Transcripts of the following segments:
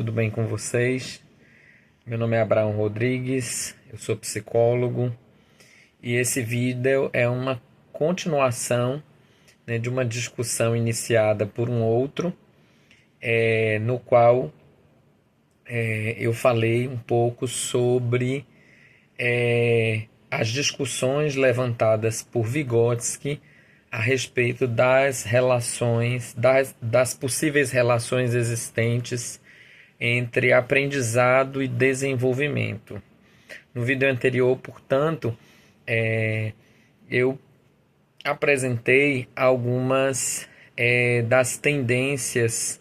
tudo bem com vocês? Meu nome é Abraão Rodrigues, eu sou psicólogo e esse vídeo é uma continuação, de uma discussão iniciada por um outro, no qual eu falei um pouco sobre as discussões levantadas por Vygotsky a respeito das relações, das possíveis relações existentes entre aprendizado e desenvolvimento. No vídeo anterior, portanto, eu apresentei algumas das tendências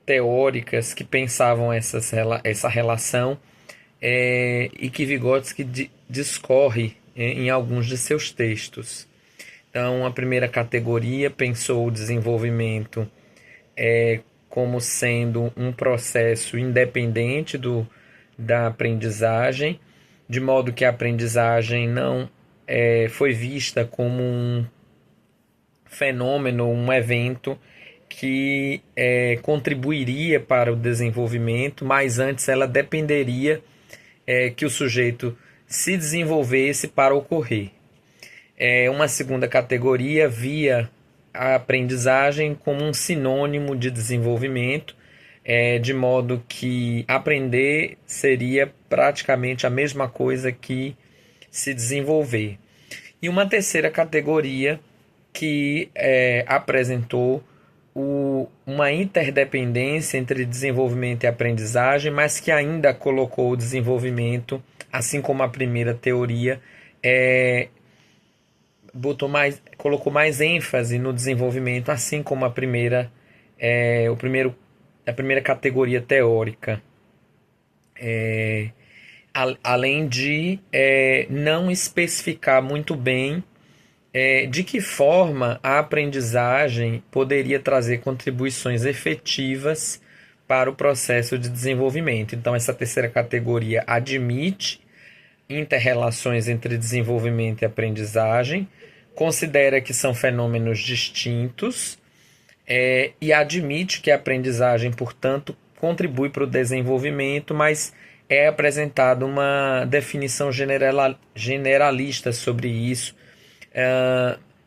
teóricas que pensavam essa relação e que Vygotsky discorre em alguns de seus textos. Então, a primeira categoria pensou o desenvolvimento como sendo um processo independente da aprendizagem, de modo que a aprendizagem não foi vista como um fenômeno, um evento que contribuiria para o desenvolvimento, mas antes ela dependeria que o sujeito se desenvolvesse para ocorrer. Uma segunda categoria via a aprendizagem como um sinônimo de desenvolvimento, de modo que aprender seria praticamente a mesma coisa que se desenvolver. E uma terceira categoria que apresentou uma interdependência entre desenvolvimento e aprendizagem, mas que ainda colocou o desenvolvimento, assim como a primeira teoria, colocou mais ênfase no desenvolvimento, assim como a primeira categoria teórica. Além de não especificar muito bem de que forma a aprendizagem poderia trazer contribuições efetivas para o processo de desenvolvimento. Então, essa terceira categoria admite interrelações entre desenvolvimento e aprendizagem, considera que são fenômenos distintos e admite que a aprendizagem, portanto, contribui para o desenvolvimento, mas é apresentada uma definição generalista sobre isso,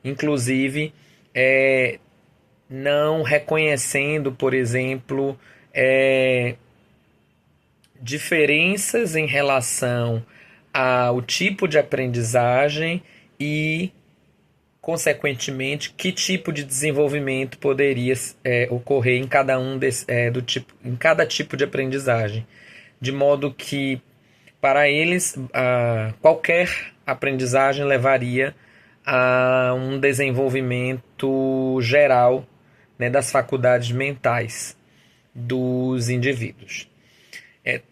inclusive não reconhecendo, por exemplo, diferenças em relação ao tipo de aprendizagem e, consequentemente, que tipo de desenvolvimento poderia ocorrer em em cada tipo de aprendizagem, de modo que para eles qualquer aprendizagem levaria a um desenvolvimento geral, das faculdades mentais dos indivíduos.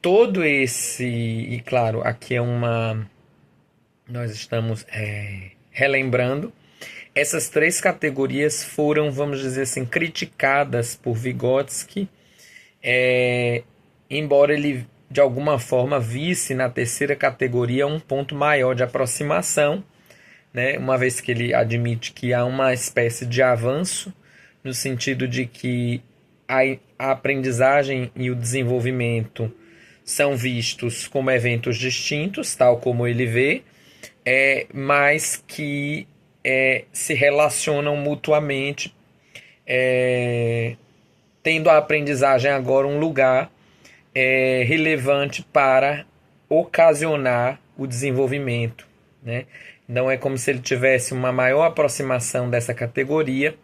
Todo esse, e claro, aqui nós estamos relembrando, essas três categorias foram, vamos dizer assim, criticadas por Vygotsky, embora ele de alguma forma visse na terceira categoria um ponto maior de aproximação, uma vez que ele admite que há uma espécie de avanço, no sentido de que a aprendizagem e o desenvolvimento são vistos como eventos distintos, tal como ele vê, mas que se relacionam mutuamente, tendo a aprendizagem agora um lugar relevante para ocasionar o desenvolvimento. Então é como se ele tivesse uma maior aproximação dessa categoria.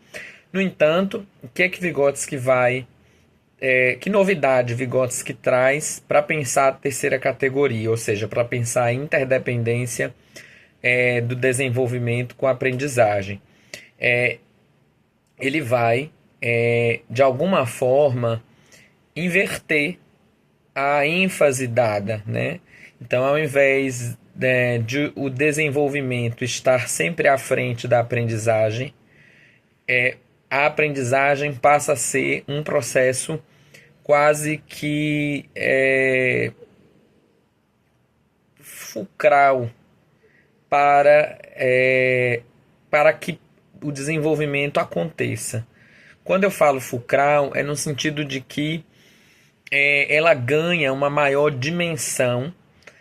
No entanto, o que é que Vygotsky que novidade Vygotsky traz para pensar a terceira categoria, ou seja, para pensar a interdependência do desenvolvimento com a aprendizagem? Ele vai, de alguma forma, inverter a ênfase dada, Então, ao invés de o desenvolvimento estar sempre à frente da aprendizagem, a aprendizagem passa a ser um processo quase que fulcral para que o desenvolvimento aconteça. Quando eu falo fulcral, é no sentido de que ela ganha uma maior dimensão,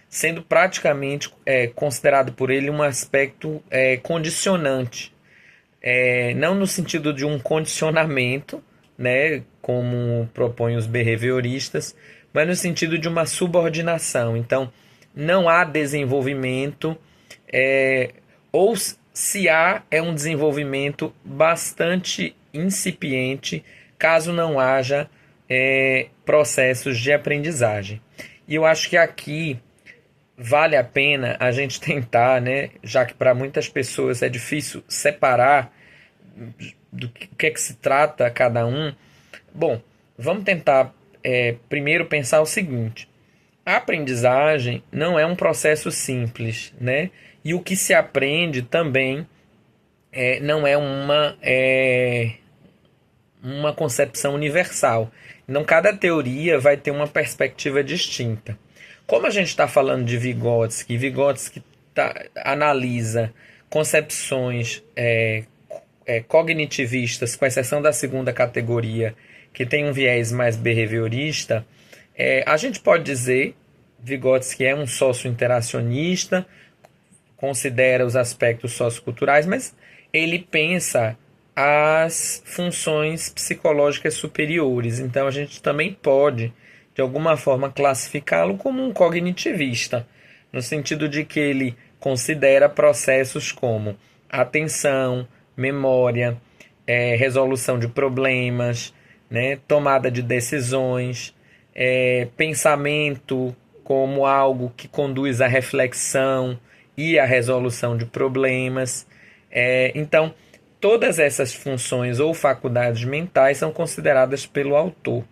sendo praticamente considerado por ele um aspecto condicionante. Não no sentido de um condicionamento, né, como propõem os behavioristas, mas no sentido de uma subordinação. Então, não há desenvolvimento, ou se há, é um desenvolvimento bastante incipiente, caso não haja processos de aprendizagem. E eu acho que aqui vale a pena a gente tentar, né, já que para muitas pessoas é difícil separar do que é que se trata cada um. Bom, vamos tentar primeiro pensar o seguinte: a aprendizagem não é um processo simples, né? E o que se aprende também não é uma concepção universal. Então, cada teoria vai ter uma perspectiva distinta. Como a gente está falando de Vygotsky analisa concepções cognitivistas, com exceção da segunda categoria, que tem um viés mais behaviorista, a gente pode dizer Vygotsky é um sócio-interacionista, considera os aspectos socioculturais, mas ele pensa as funções psicológicas superiores. Então a gente também pode, de alguma forma, classificá-lo como um cognitivista, no sentido de que ele considera processos como atenção, memória, resolução de problemas, né, tomada de decisões, pensamento como algo que conduz à reflexão e à resolução de problemas. Então, todas essas funções ou faculdades mentais são consideradas pelo autor.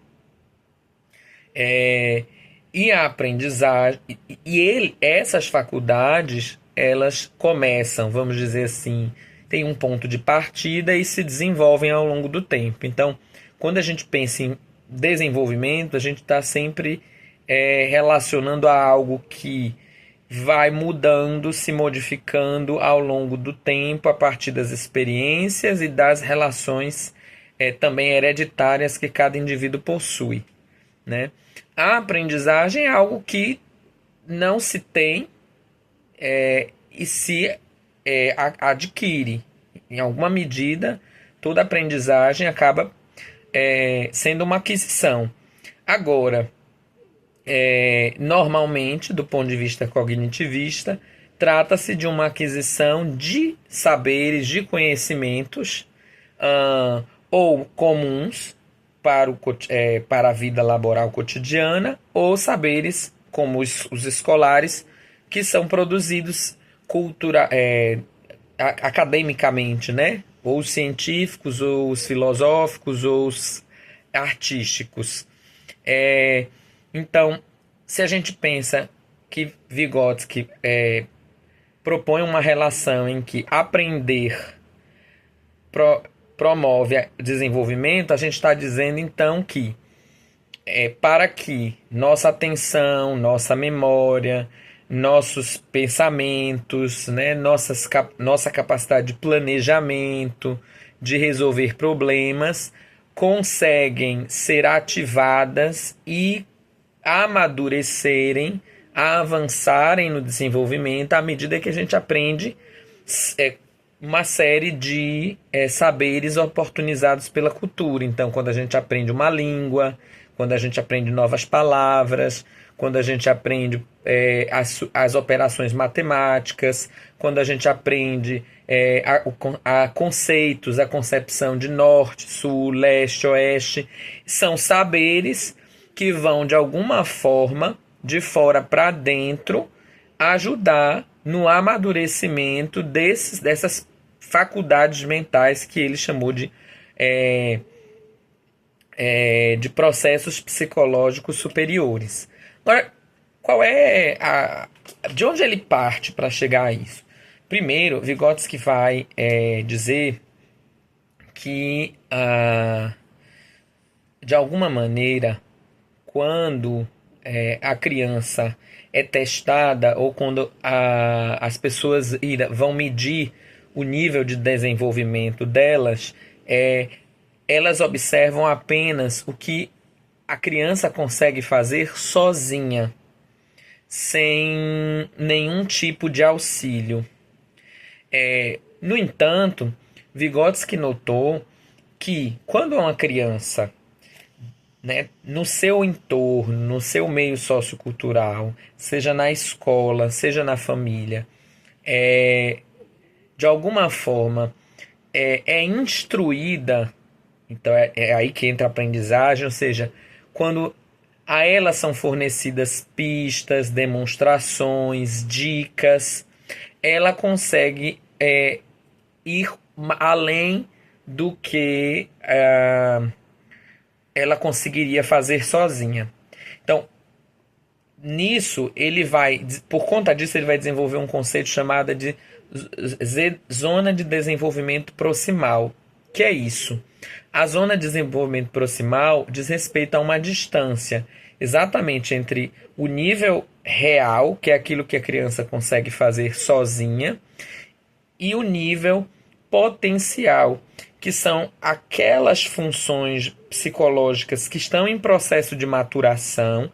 E a aprendizagem, essas faculdades, elas começam, vamos dizer assim, tem um ponto de partida e se desenvolvem ao longo do tempo. Então, quando a gente pensa em desenvolvimento, a gente está sempre relacionando a algo que vai mudando, se modificando ao longo do tempo, a partir das experiências e das relações também hereditárias que cada indivíduo possui, né? A aprendizagem é algo que não se tem e se adquire. Em alguma medida, toda aprendizagem acaba sendo uma aquisição. Agora, normalmente, do ponto de vista cognitivista, trata-se de uma aquisição de saberes, de conhecimentos ou comuns para a vida laboral cotidiana, ou saberes como os escolares, que são produzidos academicamente, né? Ou os científicos, ou os filosóficos, ou os artísticos. Então, se a gente pensa que Vygotsky propõe uma relação em que aprender promove desenvolvimento, a gente está dizendo então que para que nossa atenção, nossa memória, nossos pensamentos, né, nossa capacidade de planejamento, de resolver problemas, conseguem ser ativadas e amadurecerem, avançarem no desenvolvimento à medida que a gente aprende uma série de saberes oportunizados pela cultura. Então, quando a gente aprende uma língua, quando a gente aprende novas palavras, quando a gente aprende as operações matemáticas, quando a gente aprende a conceitos, a concepção de norte, sul, leste, oeste, são saberes que vão, de alguma forma, de fora para dentro, ajudar no amadurecimento dessas faculdades mentais que ele chamou de processos psicológicos superiores. Agora, de onde ele parte para chegar a isso? Primeiro, Vygotsky vai dizer que, de alguma maneira, quando a criança é testada, ou quando as pessoas vão medir o nível de desenvolvimento delas, elas observam apenas o que a criança consegue fazer sozinha, sem nenhum tipo de auxílio. No entanto, Vygotsky notou que quando uma criança, né, no seu entorno, no seu meio sociocultural, seja na escola, seja na família, de alguma forma é instruída, então é aí que entra a aprendizagem, ou seja, quando a elas são fornecidas pistas, demonstrações, dicas, ela consegue ir além do que ela conseguiria fazer sozinha. Então, nisso, por conta disso, ele vai desenvolver um conceito chamado de zona de desenvolvimento proximal. Que é isso? A zona de desenvolvimento proximal diz respeito a uma distância exatamente entre o nível real, que é aquilo que a criança consegue fazer sozinha, e o nível potencial, que são aquelas funções psicológicas que estão em processo de maturação,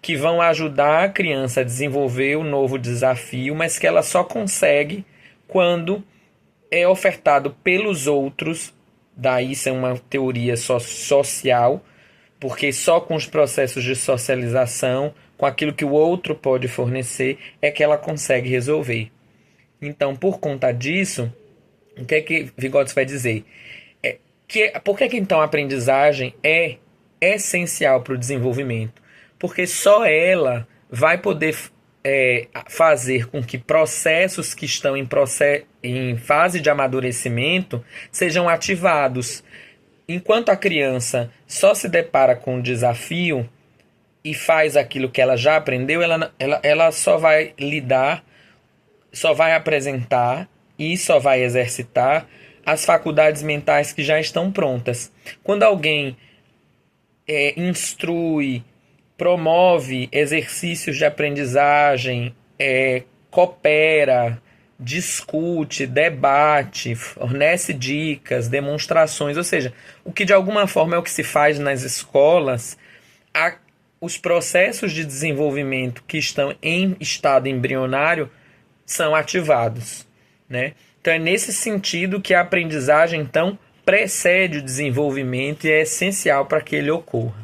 que vão ajudar a criança a desenvolver o novo desafio, mas que ela só consegue quando é ofertado pelos outros. Daí isso é uma teoria social, porque só com os processos de socialização, com aquilo que o outro pode fornecer, é que ela consegue resolver. Então, por conta disso, o que é que Vygotsky vai dizer? Por que então a aprendizagem é essencial para o desenvolvimento? Porque só ela vai poder fazer com que processos que estão em fase de amadurecimento sejam ativados. Enquanto a criança só se depara com o desafio e faz aquilo que ela já aprendeu, ela só vai lidar, só vai apresentar e só vai exercitar as faculdades mentais que já estão prontas. Quando alguém instrui, promove exercícios de aprendizagem, coopera, discute, debate, fornece dicas, demonstrações, ou seja, o que de alguma forma é o que se faz nas escolas, os processos de desenvolvimento que estão em estado embrionário são ativados, né? Então é nesse sentido que a aprendizagem então precede o desenvolvimento e é essencial para que ele ocorra.